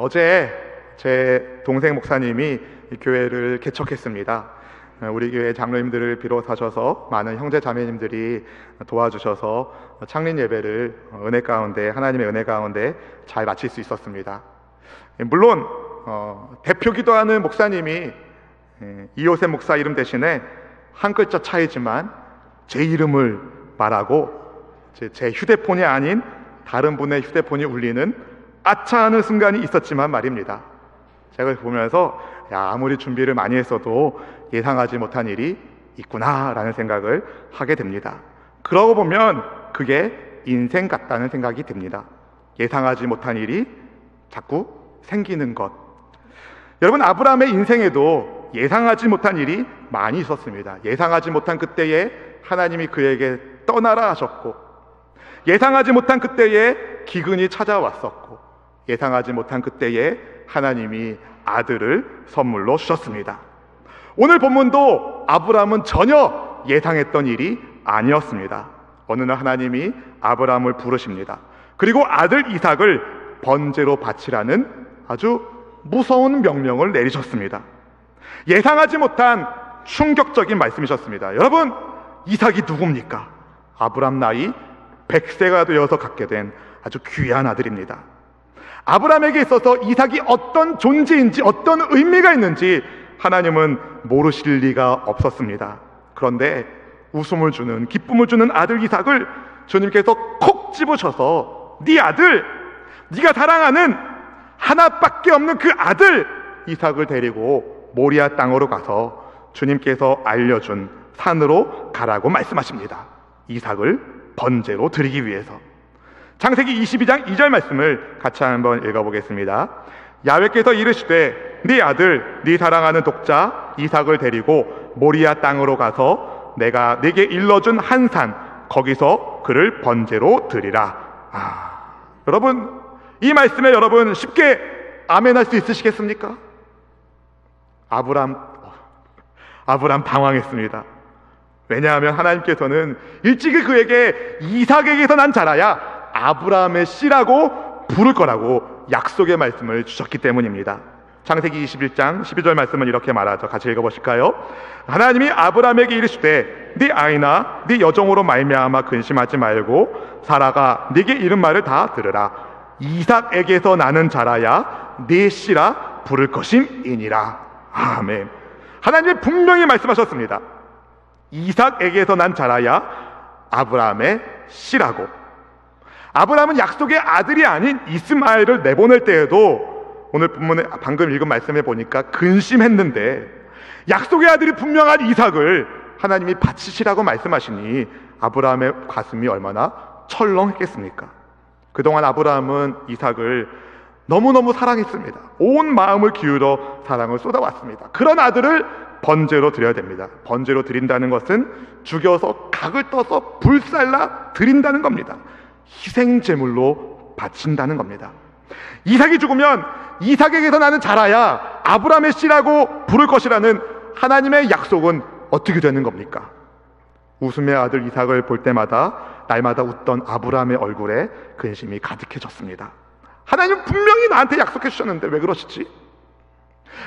어제 제 동생 목사님이 이 교회를 개척했습니다. 우리 교회 장로님들을 비롯하셔서 많은 형제 자매님들이 도와주셔서 창립 예배를 은혜 가운데, 하나님의 은혜 가운데 잘 마칠 수 있었습니다. 물론 대표 기도하는 목사님이 이호셉 목사 이름 대신에 한 글자 차이지만 제 이름을 말하고 제 휴대폰이 아닌 다른 분의 휴대폰이 울리는 아차 하는 순간이 있었지만 말입니다. 제가 보면서 아무리 준비를 많이 했어도 예상하지 못한 일이 있구나 라는 생각을 하게 됩니다. 그러고 보면 그게 인생 같다는 생각이 듭니다. 예상하지 못한 일이 자꾸 생기는 것. 여러분, 아브라함의 인생에도 예상하지 못한 일이 많이 있었습니다. 예상하지 못한 그때에 하나님이 그에게 떠나라 하셨고, 예상하지 못한 그때에 기근이 찾아왔었고, 예상하지 못한 그때에 하나님이 아들을 선물로 주셨습니다. 오늘 본문도 아브라함은 전혀 예상했던 일이 아니었습니다. 어느 날 하나님이 아브라함을 부르십니다. 그리고 아들 이삭을 번제로 바치라는 아주 무서운 명령을 내리셨습니다. 예상하지 못한 충격적인 말씀이셨습니다. 여러분, 이삭이 누굽니까? 아브라함 나이 100세가 되어서 갖게 된 아주 귀한 아들입니다. 아브라함에게 있어서 이삭이 어떤 존재인지, 어떤 의미가 있는지 하나님은 모르실 리가 없었습니다. 그런데 웃음을 주는, 기쁨을 주는 아들 이삭을 주님께서 콕 집으셔서 네 아들, 네가 사랑하는 하나밖에 없는 그 아들 이삭을 데리고 모리아 땅으로 가서 주님께서 알려준 산으로 가라고 말씀하십니다. 이삭을 번제로 드리기 위해서. 창세기 22장 2절 말씀을 같이 한번 읽어보겠습니다. 야훼께서 이르시되 네 아들, 네 사랑하는 독자 이삭을 데리고 모리아 땅으로 가서 내가 네게 일러준 한 산, 거기서 그를 번제로 드리라. 여러분, 이 말씀에 여러분 쉽게 아멘할 수 있으시겠습니까? 아브라함 당황했습니다. 왜냐하면 하나님께서는 일찍이 그에게 이삭에게서 난 자라야 아브라함의 씨라고 부를 거라고 약속의 말씀을 주셨기 때문입니다. 창세기 21장 12절 말씀은 이렇게 말하죠. 같이 읽어보실까요? 하나님이 아브라함에게 이르시되 네 아이나 네 여종으로 말미암아 근심하지 말고 사라가 네게 이른 말을 다 들으라. 이삭에게서 나는 자라야 네 씨라 부를 것임이니라. 아멘. 하나님이 분명히 말씀하셨습니다. 이삭에게서 난 자라야 아브라함의 씨라고. 아브라함은 약속의 아들이 아닌 이스마엘을 내보낼 때에도 오늘 본문에 방금 읽은 말씀에 보니까 근심했는데 약속의 아들이 분명한 이삭을 하나님이 바치시라고 말씀하시니 아브라함의 가슴이 얼마나 철렁했겠습니까? 그동안 아브라함은 이삭을 너무너무 사랑했습니다. 온 마음을 기울여 사랑을 쏟아왔습니다. 그런 아들을 번제로 드려야 됩니다. 번제로 드린다는 것은 죽여서 각을 떠서 불살라 드린다는 겁니다. 희생제물로 바친다는 겁니다. 이삭이 죽으면 이삭에게서 나는 자라야 아브라함의 씨라고 부를 것이라는 하나님의 약속은 어떻게 되는 겁니까? 웃음의 아들 이삭을 볼 때마다 날마다 웃던 아브라함의 얼굴에 근심이 가득해졌습니다. 하나님은 분명히 나한테 약속해 주셨는데 왜 그러시지?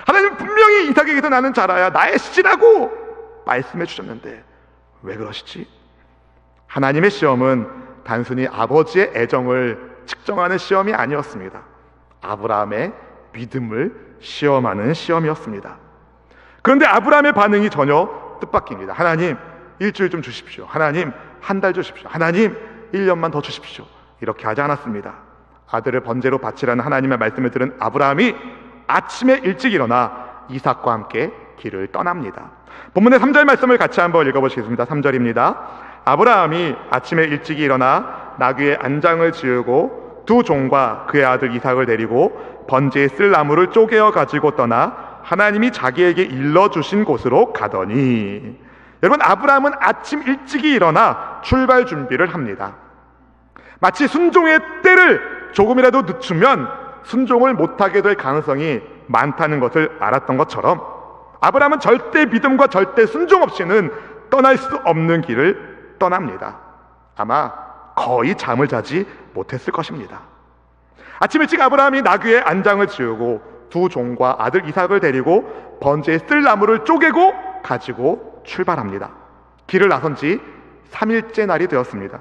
하나님은 분명히 이삭에게서 나는 자라야 나의 씨라고 말씀해 주셨는데 왜 그러시지? 하나님의 시험은 단순히 아버지의 애정을 측정하는 시험이 아니었습니다. 아브라함의 믿음을 시험하는 시험이었습니다. 그런데 아브라함의 반응이 전혀 뜻밖입니다. 하나님, 일주일 좀 주십시오. 하나님, 한 달 주십시오. 하나님, 1년만 더 주십시오. 이렇게 하지 않았습니다. 아들을 번제로 바치라는 하나님의 말씀을 들은 아브라함이 아침에 일찍 일어나 이삭과 함께 길을 떠납니다. 본문의 3절 말씀을 같이 한번 읽어보시겠습니다. 3절입니다. 아브라함이 아침에 일찍 일어나 나귀의 안장을 지우고 두 종과 그의 아들 이삭을 데리고 번제에 쓸 나무를 쪼개어 가지고 떠나 하나님이 자기에게 일러주신 곳으로 가더니, 여러분, 아브라함은 아침 일찍이 일어나 출발 준비를 합니다. 마치 순종의 때를 조금이라도 늦추면 순종을 못하게 될 가능성이 많다는 것을 알았던 것처럼 아브라함은 절대 믿음과 절대 순종 없이는 떠날 수 없는 길을 떠납니다. 아마 거의 잠을 자지 못했을 것입니다. 아침 일찍 아브라함이 나귀의 안장을 지우고 두 종과 아들 이삭을 데리고 번제에 쓸 나무를 쪼개고 가지고 출발합니다. 길을 나선 지 3일째 날이 되었습니다.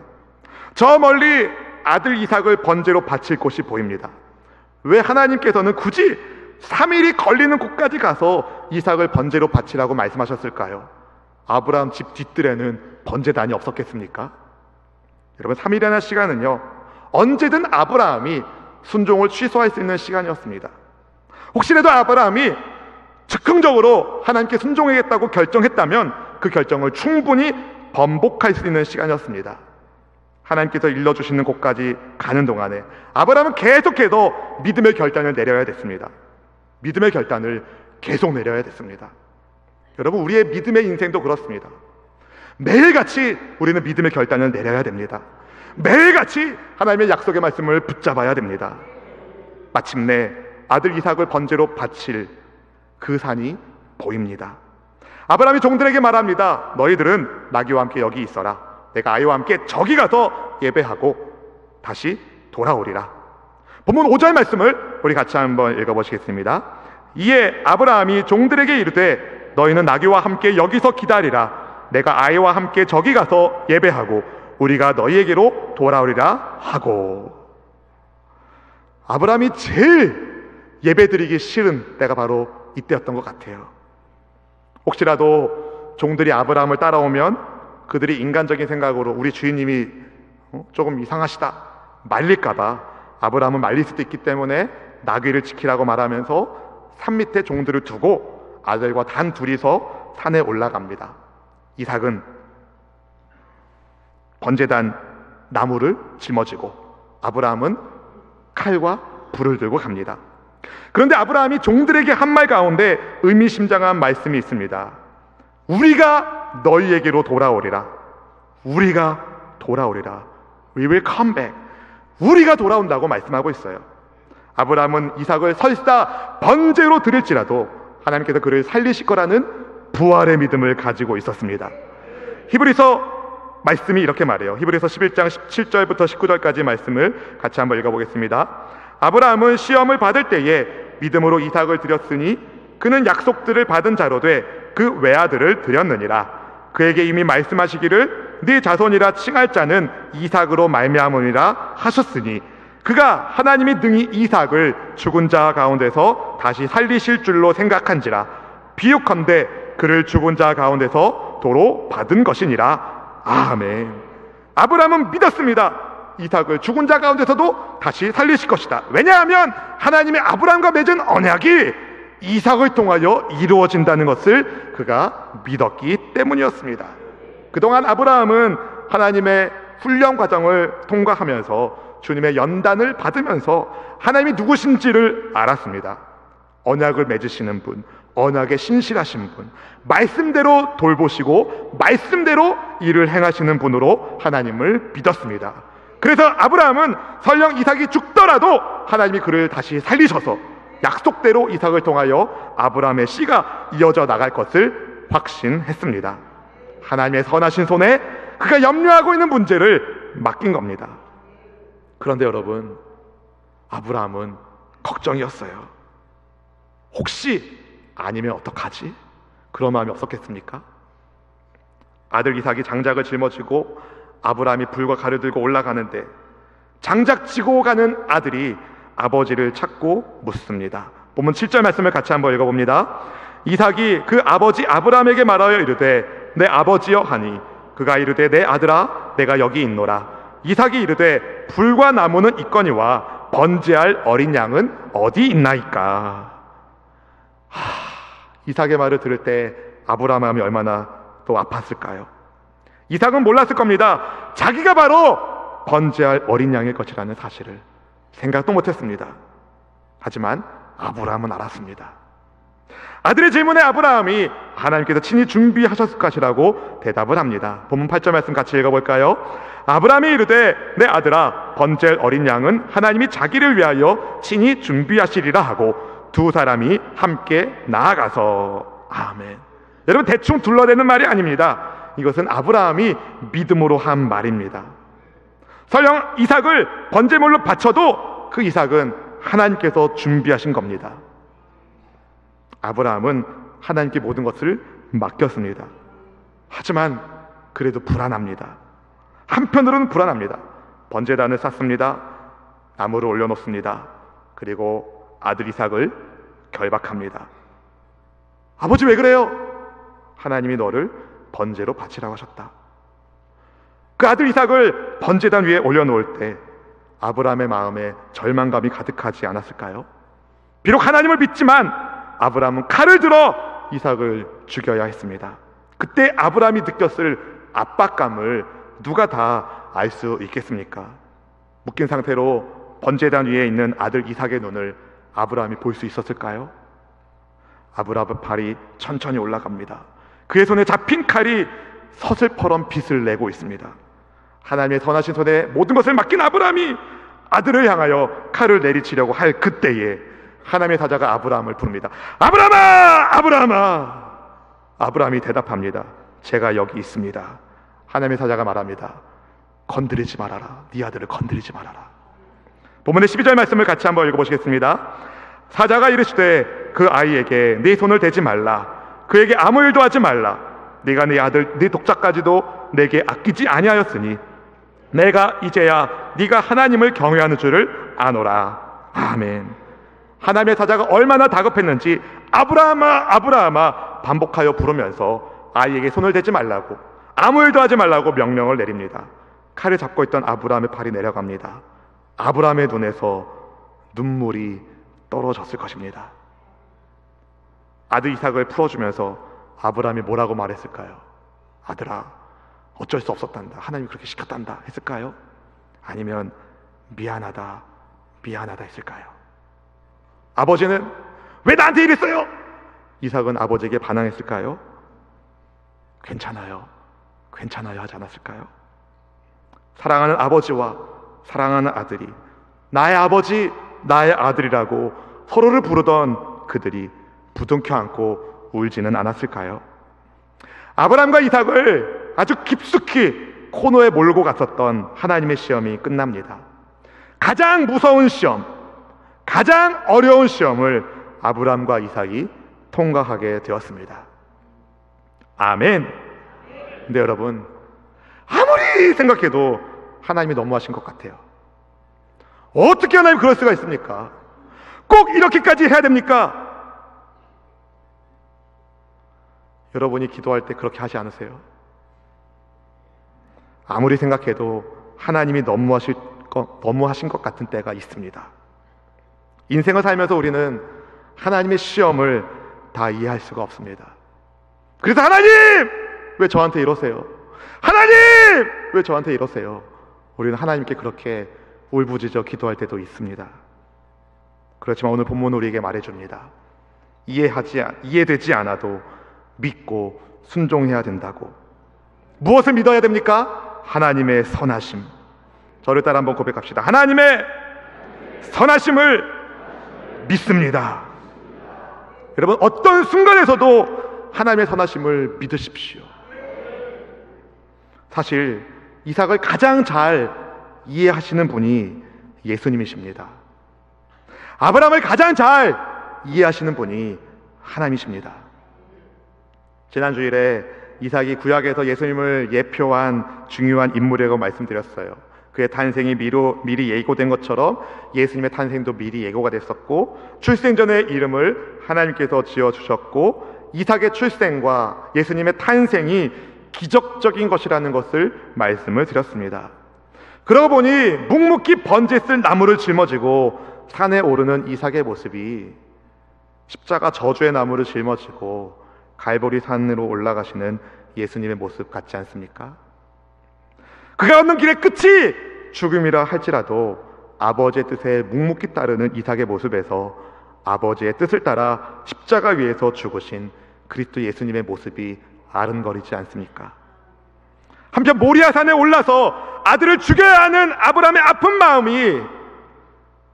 저 멀리 아들 이삭을 번제로 바칠 곳이 보입니다. 왜 하나님께서는 굳이 3일이 걸리는 곳까지 가서 이삭을 번제로 바치라고 말씀하셨을까요? 아브라함 집 뒷뜰에는 번제단이 없었겠습니까? 여러분, 3일이라는 시간은요, 언제든 아브라함이 순종을 취소할 수 있는 시간이었습니다. 혹시라도 아브라함이 즉흥적으로 하나님께 순종하겠다고 결정했다면 그 결정을 충분히 번복할 수 있는 시간이었습니다. 하나님께서 일러주시는 곳까지 가는 동안에 아브라함은 계속해서 믿음의 결단을 내려야 됐습니다. 믿음의 결단을 계속 내려야 됐습니다. 여러분, 우리의 믿음의 인생도 그렇습니다. 매일같이 우리는 믿음의 결단을 내려야 됩니다. 매일같이 하나님의 약속의 말씀을 붙잡아야 됩니다. 마침내 아들 이삭을 번제로 바칠 그 산이 보입니다. 아브라함이 종들에게 말합니다. 너희들은 나귀와 함께 여기 있어라. 내가 아이와 함께 저기 가서 예배하고 다시 돌아오리라. 본문 5절 말씀을 우리 같이 한번 읽어보시겠습니다. 이에 아브라함이 종들에게 이르되 너희는 나귀와 함께 여기서 기다리라. 내가 아이와 함께 저기 가서 예배하고 우리가 너희에게로 돌아오리라 하고. 아브라함이 제일 예배드리기 싫은 때가 바로 이때였던 것 같아요. 혹시라도 종들이 아브라함을 따라오면 그들이 인간적인 생각으로 우리 주인님이 조금 이상하시다 말릴까봐 아브라함은 말릴 수도 있기 때문에 나귀를 지키라고 말하면서 산 밑에 종들을 두고 아들과 단 둘이서 산에 올라갑니다. 이삭은 번제단 나무를 짊어지고 아브라함은 칼과 불을 들고 갑니다. 그런데 아브라함이 종들에게 한 말 가운데 의미심장한 말씀이 있습니다. 우리가 너희에게로 돌아오리라. 우리가 돌아오리라. We will come back. 우리가 돌아온다고 말씀하고 있어요. 아브라함은 이삭을 설사 번제로 드릴지라도 하나님께서 그를 살리실 거라는 부활의 믿음을 가지고 있었습니다. 히브리서 말씀이 이렇게 말해요. 히브리서 11장 17절부터 19절까지 말씀을 같이 한번 읽어보겠습니다. 아브라함은 시험을 받을 때에 믿음으로 이삭을 드렸으니 그는 약속들을 받은 자로 돼 그 외아들을 드렸느니라. 그에게 이미 말씀하시기를 네 자손이라 칭할 자는 이삭으로 말미암으리라 하셨으니 그가 하나님이 능히 이삭을 죽은 자 가운데서 다시 살리실 줄로 생각한지라. 비유컨대 그를 죽은 자 가운데서 도로 받은 것이니라. 아멘. 아브라함은 믿었습니다. 이삭을 죽은 자 가운데서도 다시 살리실 것이다. 왜냐하면 하나님의 아브라함과 맺은 언약이 이삭을 통하여 이루어진다는 것을 그가 믿었기 때문이었습니다. 그동안 아브라함은 하나님의 훈련 과정을 통과하면서 주님의 연단을 받으면서 하나님이 누구신지를 알았습니다. 언약을 맺으시는 분, 언약에 신실하신 분, 말씀대로 돌보시고 말씀대로 일을 행하시는 분으로 하나님을 믿었습니다. 그래서 아브라함은 설령 이삭이 죽더라도 하나님이 그를 다시 살리셔서 약속대로 이삭을 통하여 아브라함의 씨가 이어져 나갈 것을 확신했습니다. 하나님의 선하신 손에 그가 염려하고 있는 문제를 맡긴 겁니다. 그런데 여러분, 아브라함은 걱정이었어요. 혹시 아니면 어떡하지? 그런 마음이 없었겠습니까? 아들 이삭이 장작을 짊어지고 아브라함이 불과 칼을 들고 올라가는데 장작 지고 가는 아들이 아버지를 찾고 묻습니다. 본문 7절 말씀을 같이 한번 읽어봅니다. 이삭이 그 아버지 아브라함에게 말하여 이르되 내 아버지여 하니 그가 이르되 내 아들아 내가 여기 있노라. 이삭이 이르되 불과 나무는 있거니와 번제할 어린 양은 어디 있나이까. 이삭의 말을 들을 때 아브라함의 마음이 얼마나 또 아팠을까요? 이삭은 몰랐을 겁니다. 자기가 바로 번제할 어린 양일 것이라는 사실을 생각도 못했습니다. 하지만 아브라함은 알았습니다. 아들의 질문에 아브라함이 하나님께서 친히 준비하셨을 것이라고 대답을 합니다. 본문 8절 말씀 같이 읽어볼까요? 아브라함이 이르되 내 아들아 번제할 어린 양은 하나님이 자기를 위하여 친히 준비하시리라 하고 두 사람이 함께 나아가서. 아멘. 여러분, 대충 둘러대는 말이 아닙니다. 이것은 아브라함이 믿음으로 한 말입니다. 설령 이삭을 번제물로 바쳐도 그 이삭은 하나님께서 준비하신 겁니다. 아브라함은 하나님께 모든 것을 맡겼습니다. 하지만 그래도 불안합니다. 한편으로는 불안합니다. 번제단을 쌓습니다. 나무를 올려놓습니다. 그리고 아들 이삭을 결박합니다. 아버지 왜 그래요? 하나님이 너를 번제로 바치라고 하셨다. 그 아들 이삭을 번제단 위에 올려놓을 때 아브라함의 마음에 절망감이 가득하지 않았을까요? 비록 하나님을 믿지만 아브라함은 칼을 들어 이삭을 죽여야 했습니다. 그때 아브라함이 느꼈을 압박감을 누가 다 알 수 있겠습니까? 묶인 상태로 번제단 위에 있는 아들 이삭의 눈을 아브라함이 볼 수 있었을까요? 아브라함의 발이 천천히 올라갑니다. 그의 손에 잡힌 칼이 서슬퍼런 빛을 내고 있습니다. 하나님의 선하신 손에 모든 것을 맡긴 아브라함이 아들을 향하여 칼을 내리치려고 할 그때에 하나님의 사자가 아브라함을 부릅니다. 아브라함아! 아브라함아! 아브라함이 대답합니다. 제가 여기 있습니다. 하나님의 사자가 말합니다. 건드리지 말아라. 네 아들을 건드리지 말아라. 본문의 12절 말씀을 같이 한번 읽어보시겠습니다. 사자가 이르시되 그 아이에게 네 손을 대지 말라. 그에게 아무 일도 하지 말라. 네가 네 아들 네 독자까지도 내게 아끼지 아니하였으니 내가 이제야 네가 하나님을 경외하는 줄을 아노라. 아멘. 하나님의 사자가 얼마나 다급했는지 아브라함아 아브라함아 반복하여 부르면서 아이에게 손을 대지 말라고, 아무 일도 하지 말라고 명령을 내립니다. 칼을 잡고 있던 아브라함의 팔이 내려갑니다. 아브라함의 눈에서 눈물이 떨어졌을 것입니다. 아들 이삭을 풀어주면서 아브라함이 뭐라고 말했을까요? 아들아, 어쩔 수 없었단다. 하나님이 그렇게 시켰단다 했을까요? 아니면 미안하다, 미안하다 했을까요? 아버지는 왜 나한테 이랬어요? 이삭은 아버지에게 반항했을까요? 괜찮아요, 괜찮아요 하지 않았을까요? 사랑하는 아버지와 사랑하는 아들이 나의 아버지, 나의 아들이라고 서로를 부르던 그들이 부둥켜 안고 울지는 않았을까요? 아브라함과 이삭을 아주 깊숙이 코너에 몰고 갔었던 하나님의 시험이 끝납니다. 가장 무서운 시험, 가장 어려운 시험을 아브라함과 이삭이 통과하게 되었습니다. 아멘. 근데 여러분, 아무리 생각해도 하나님이 너무하신 것 같아요. 어떻게 하나님 그럴 수가 있습니까? 꼭 이렇게까지 해야 됩니까? 여러분이 기도할 때 그렇게 하지 않으세요? 아무리 생각해도 하나님이 너무하신 것 같은 때가 있습니다. 인생을 살면서 우리는 하나님의 시험을 다 이해할 수가 없습니다. 그래서 하나님! 왜 저한테 이러세요? 하나님! 왜 저한테 이러세요? 우리는 하나님께 그렇게 울부짖어 기도할 때도 있습니다. 그렇지만 오늘 본문은 우리에게 말해줍니다. 이해되지 않아도 믿고 순종해야 된다고. 무엇을 믿어야 됩니까? 하나님의 선하심. 저를 따라 한번 고백합시다. 하나님의 선하심을 믿습니다. 여러분, 어떤 순간에서도 하나님의 선하심을 믿으십시오. 사실 이삭을 가장 잘 이해하시는 분이 예수님이십니다. 아브라함을 가장 잘 이해하시는 분이 하나님이십니다. 지난 주일에 이삭이 구약에서 예수님을 예표한 중요한 인물이라고 말씀드렸어요. 그의 탄생이 미리 예고된 것처럼 예수님의 탄생도 미리 예고가 됐었고, 출생 전에 이름을 하나님께서 지어주셨고, 이삭의 출생과 예수님의 탄생이 기적적인 것이라는 것을 말씀을 드렸습니다. 그러고 보니 묵묵히 번제 쓸 나무를 짊어지고 산에 오르는 이삭의 모습이 십자가 저주의 나무를 짊어지고 갈보리 산으로 올라가시는 예수님의 모습 같지 않습니까? 그가 걷는 길의 끝이 죽음이라 할지라도 아버지의 뜻에 묵묵히 따르는 이삭의 모습에서 아버지의 뜻을 따라 십자가 위에서 죽으신 그리스도 예수님의 모습이 아른거리지 않습니까? 한편 모리아산에 올라서 아들을 죽여야 하는 아브라함의 아픈 마음이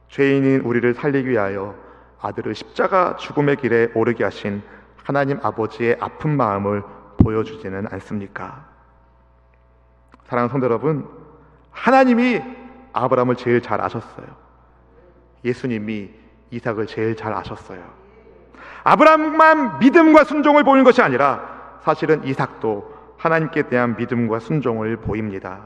죄인인 우리를 살리기 위하여 아들을 십자가 죽음의 길에 오르게 하신 하나님 아버지의 아픈 마음을 보여주지는 않습니까? 사랑하는 성도 여러분, 하나님이 아브라함을 제일 잘 아셨어요. 예수님이 이삭을 제일 잘 아셨어요. 아브라함만 믿음과 순종을 보이는 것이 아니라 사실은 이삭도 하나님께 대한 믿음과 순종을 보입니다.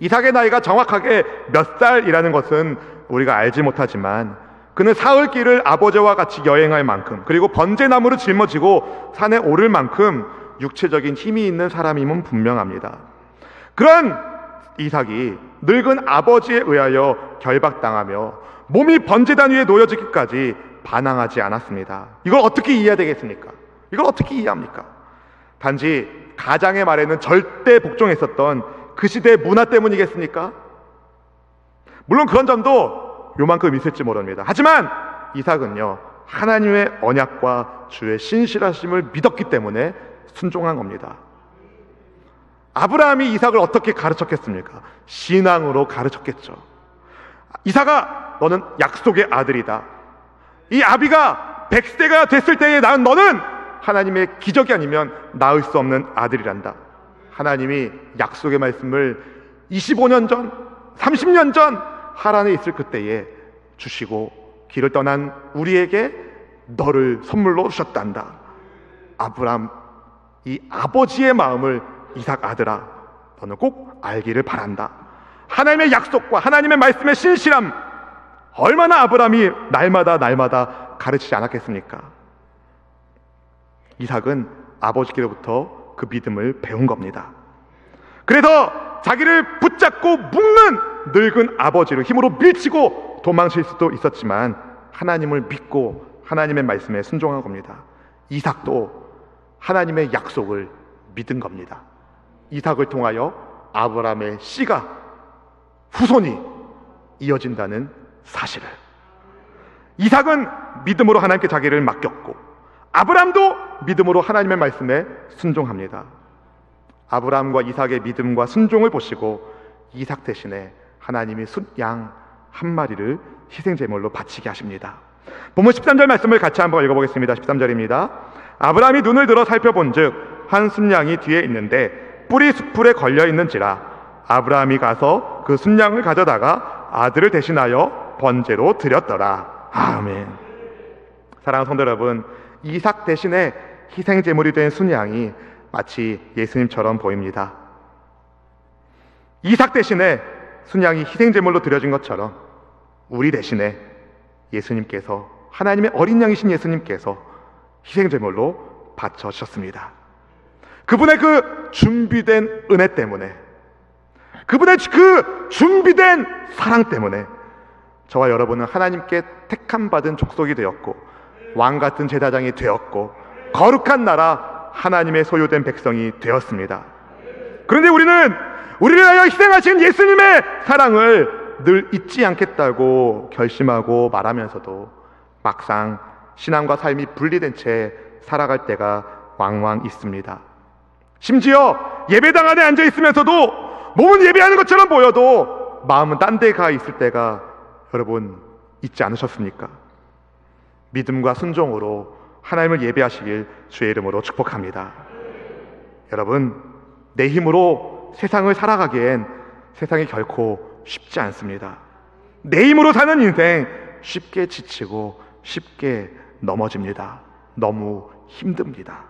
이삭의 나이가 정확하게 몇 살이라는 것은 우리가 알지 못하지만 그는 사흘길을 아버지와 같이 여행할 만큼, 그리고 번제나무를 짊어지고 산에 오를 만큼 육체적인 힘이 있는 사람임은 분명합니다. 그런 이삭이 늙은 아버지에 의하여 결박당하며 몸이 번제단 위에 놓여지기까지 반항하지 않았습니다. 이걸 어떻게 이해해야 되겠습니까? 이걸 어떻게 이해합니까? 단지 가장의 말에는 절대 복종했었던 그 시대의 문화 때문이겠습니까? 물론 그런 점도 요만큼 있을지 모릅니다. 하지만 이삭은요, 하나님의 언약과 주의 신실하심을 믿었기 때문에 순종한 겁니다. 아브라함이 이삭을 어떻게 가르쳤겠습니까? 신앙으로 가르쳤겠죠. 이삭아, 너는 약속의 아들이다. 이 아비가 100세가 됐을 때에 낳은 너는 하나님의 기적이 아니면 낳을 수 없는 아들이란다. 하나님이 약속의 말씀을 25년 전, 30년 전 하란에 있을 그때에 주시고 길을 떠난 우리에게 너를 선물로 주셨단다. 아브라함, 이 아버지의 마음을 이삭 아들아, 너는 꼭 알기를 바란다. 하나님의 약속과 하나님의 말씀의 신실함, 얼마나 아브라함이 날마다 가르치지 않았겠습니까? 이삭은 아버지께로부터 그 믿음을 배운 겁니다. 그래서 자기를 붙잡고 묶는 늙은 아버지를 힘으로 밀치고 도망칠 수도 있었지만 하나님을 믿고 하나님의 말씀에 순종한 겁니다. 이삭도 하나님의 약속을 믿은 겁니다. 이삭을 통하여 아브라함의 씨가, 후손이 이어진다는 사실을. 이삭은 믿음으로 하나님께 자기를 맡겼고 아브라함도 믿음으로 하나님의 말씀에 순종합니다. 아브라함과 이삭의 믿음과 순종을 보시고 이삭 대신에 하나님이 양 한 마리를 희생제물로 바치게 하십니다. 본문 13절 말씀을 같이 한번 읽어보겠습니다. 13절입니다. 아브라함이 눈을 들어 살펴본즉 한 순양이 뒤에 있는데 뿔이 숯불에 걸려 있는지라 아브라함이 가서 그 순양을 가져다가 아들을 대신하여 번제로 드렸더라. 아멘. 사랑하는 성도 여러분, 이삭 대신에 희생제물이 된 순양이 마치 예수님처럼 보입니다. 이삭 대신에 순양이 희생제물로 드려진 것처럼 우리 대신에 예수님께서, 하나님의 어린 양이신 예수님께서 희생제물로 바쳐주셨습니다. 그분의 그 준비된 은혜 때문에, 그분의 그 준비된 사랑 때문에 저와 여러분은 하나님께 택함 받은 족속이 되었고 왕같은 제사장이 되었고 거룩한 나라, 하나님의 소유된 백성이 되었습니다. 그런데 우리는 우리를 위하여 희생하신 예수님의 사랑을 늘 잊지 않겠다고 결심하고 말하면서도 막상 신앙과 삶이 분리된 채 살아갈 때가 왕왕 있습니다. 심지어 예배당 안에 앉아 있으면서도 몸은 예배하는 것처럼 보여도 마음은 딴 데 가 있을 때가 여러분 있지 않으셨습니까? 믿음과 순종으로 하나님을 예배하시길 주의 이름으로 축복합니다. 여러분, 내 힘으로 세상을 살아가기엔 세상이 결코 쉽지 않습니다. 내 힘으로 사는 인생 쉽게 지치고 쉽게 넘어집니다. 너무 힘듭니다.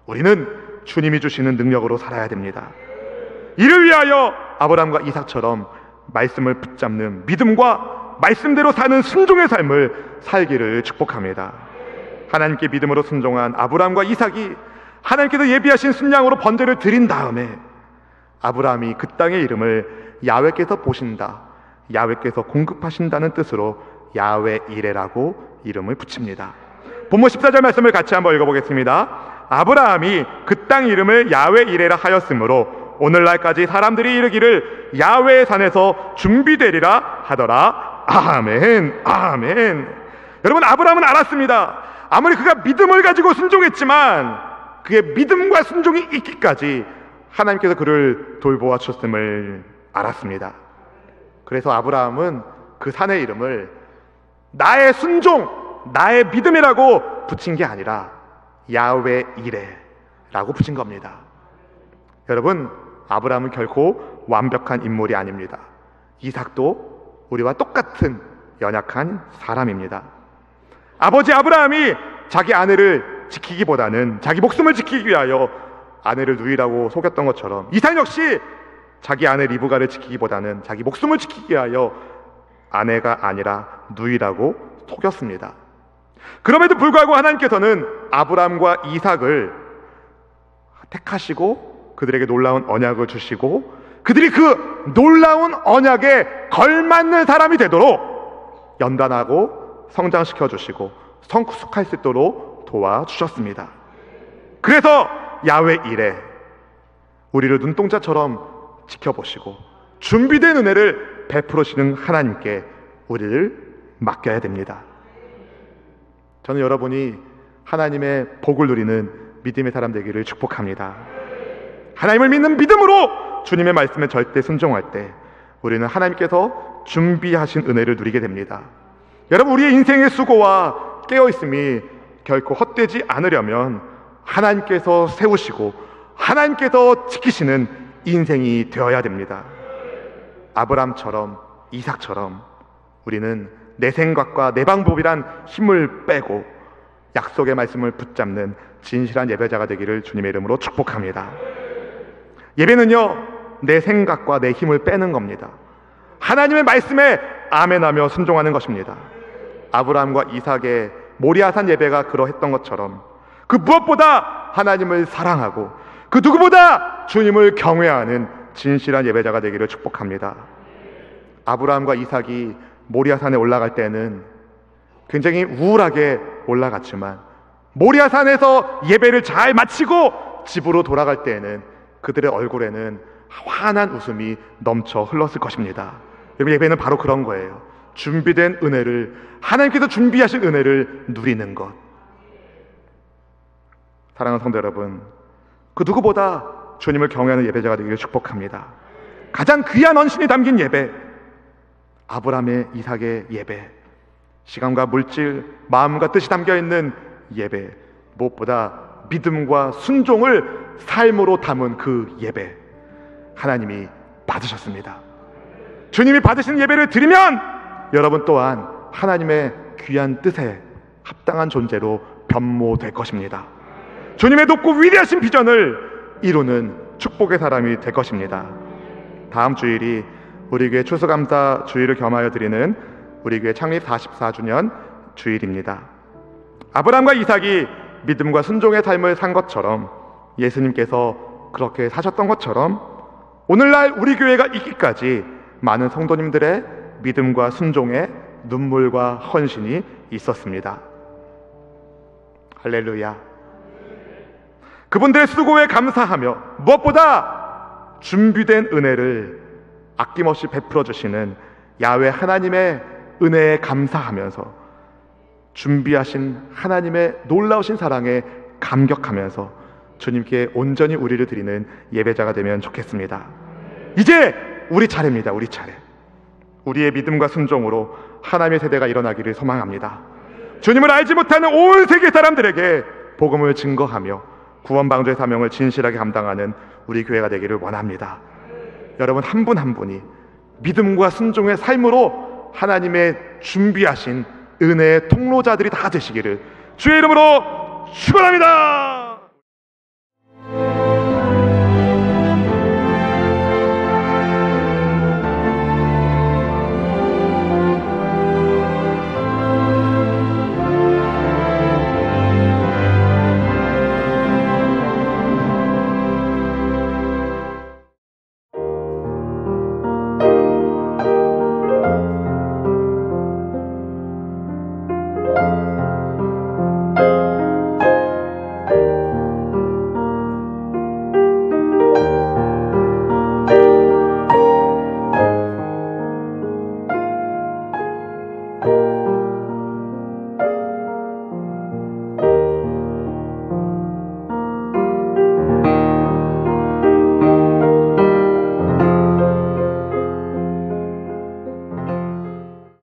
우리는 주님이 주시는 능력으로 살아야 됩니다. 이를 위하여 아브라함과 이삭처럼 말씀을 붙잡는 믿음과 말씀대로 사는 순종의 삶을 살기를 축복합니다. 하나님께 믿음으로 순종한 아브라함과 이삭이 하나님께서 예비하신 순양으로 번제를 드린 다음에 아브라함이 그 땅의 이름을 야훼께서 보신다, 야훼께서 공급하신다는 뜻으로 야훼 이레라고 이름을 붙입니다. 본문 14절 말씀을 같이 한번 읽어보겠습니다. 아브라함이 그 땅 이름을 야훼 이레라 하였으므로 오늘날까지 사람들이 이르기를 야훼의 산에서 준비되리라 하더라. 아멘, 아멘. 여러분, 아브라함은 알았습니다. 아무리 그가 믿음을 가지고 순종했지만 그의 믿음과 순종이 있기까지 하나님께서 그를 돌보아 주셨음을 알았습니다. 그래서 아브라함은 그 산의 이름을 나의 순종, 나의 믿음이라고 붙인 게 아니라 야훼 이레라고 붙인 겁니다. 여러분, 아브라함은 결코 완벽한 인물이 아닙니다. 이삭도 우리와 똑같은 연약한 사람입니다. 아버지 아브라함이 자기 아내를 지키기보다는 자기 목숨을 지키기 위하여 아내를 누이라고 속였던 것처럼 이삭 역시 자기 아내 리브가를 지키기보다는 자기 목숨을 지키기 위하여 아내가 아니라 누이라고 속였습니다. 그럼에도 불구하고 하나님께서는 아브라함과 이삭을 택하시고 그들에게 놀라운 언약을 주시고 그들이 그 놀라운 언약에 걸맞는 사람이 되도록 연단하고 성장시켜 주시고 성숙할 수 있도록 도와주셨습니다. 그래서 야훼 이레, 우리를 눈동자처럼 지켜보시고 준비된 은혜를 베풀으시는 하나님께 우리를 맡겨야 됩니다. 저는 여러분이 하나님의 복을 누리는 믿음의 사람 되기를 축복합니다. 하나님을 믿는 믿음으로 주님의 말씀에 절대 순종할 때 우리는 하나님께서 준비하신 은혜를 누리게 됩니다. 여러분, 우리의 인생의 수고와 깨어있음이 결코 헛되지 않으려면 하나님께서 세우시고 하나님께서 지키시는 인생이 되어야 됩니다. 아브라함처럼 이삭처럼 우리는 내 생각과 내 방법이란 힘을 빼고 약속의 말씀을 붙잡는 진실한 예배자가 되기를 주님의 이름으로 축복합니다. 예배는요, 내 생각과 내 힘을 빼는 겁니다. 하나님의 말씀에 아멘하며 순종하는 것입니다. 아브라함과 이삭의 모리아산 예배가 그러했던 것처럼 그 무엇보다 하나님을 사랑하고 그 누구보다 주님을 경외하는 진실한 예배자가 되기를 축복합니다. 아브라함과 이삭이 모리아산에 올라갈 때는 굉장히 우울하게 올라갔지만 모리아산에서 예배를 잘 마치고 집으로 돌아갈 때에는 그들의 얼굴에는 환한 웃음이 넘쳐 흘렀을 것입니다. 여러분, 예배는 바로 그런 거예요. 준비된 은혜를, 하나님께서 준비하신 은혜를 누리는 것. 사랑하는 성도 여러분, 그 누구보다 주님을 경외하는 예배자가 되기를 축복합니다. 가장 귀한 헌신이 담긴 예배, 아브라함의 이삭의 예배, 시간과 물질, 마음과 뜻이 담겨있는 예배, 무엇보다 믿음과 순종을 삶으로 담은 그 예배, 하나님이 받으셨습니다. 주님이 받으신 예배를 드리면 여러분 또한 하나님의 귀한 뜻에 합당한 존재로 변모될 것입니다. 주님의 높고 위대하신 비전을 이루는 축복의 사람이 될 것입니다. 다음 주일이 우리 교회 추수감사 주일을 겸하여 드리는 우리 교회 창립 44주년 주일입니다. 아브라함과 이삭이 믿음과 순종의 삶을 산 것처럼, 예수님께서 그렇게 사셨던 것처럼 오늘날 우리 교회가 있기까지 많은 성도님들의 믿음과 순종의 눈물과 헌신이 있었습니다. 할렐루야. 그분들의 수고에 감사하며 무엇보다 준비된 은혜를 아낌없이 베풀어 주시는 야훼 하나님의 은혜에 감사하면서 준비하신 하나님의 놀라우신 사랑에 감격하면서 주님께 온전히 우리를 드리는 예배자가 되면 좋겠습니다. 이제 우리 차례입니다. 우리 차례. 우리의 믿음과 순종으로 하나님의 세대가 일어나기를 소망합니다. 주님을 알지 못하는 온 세계 사람들에게 복음을 증거하며 구원 방주의 사명을 진실하게 감당하는 우리 교회가 되기를 원합니다. 여러분, 한 분 한 분이 믿음과 순종의 삶으로 하나님의 준비하신 은혜의 통로자들이 다 되시기를 주의 이름으로 축원합니다.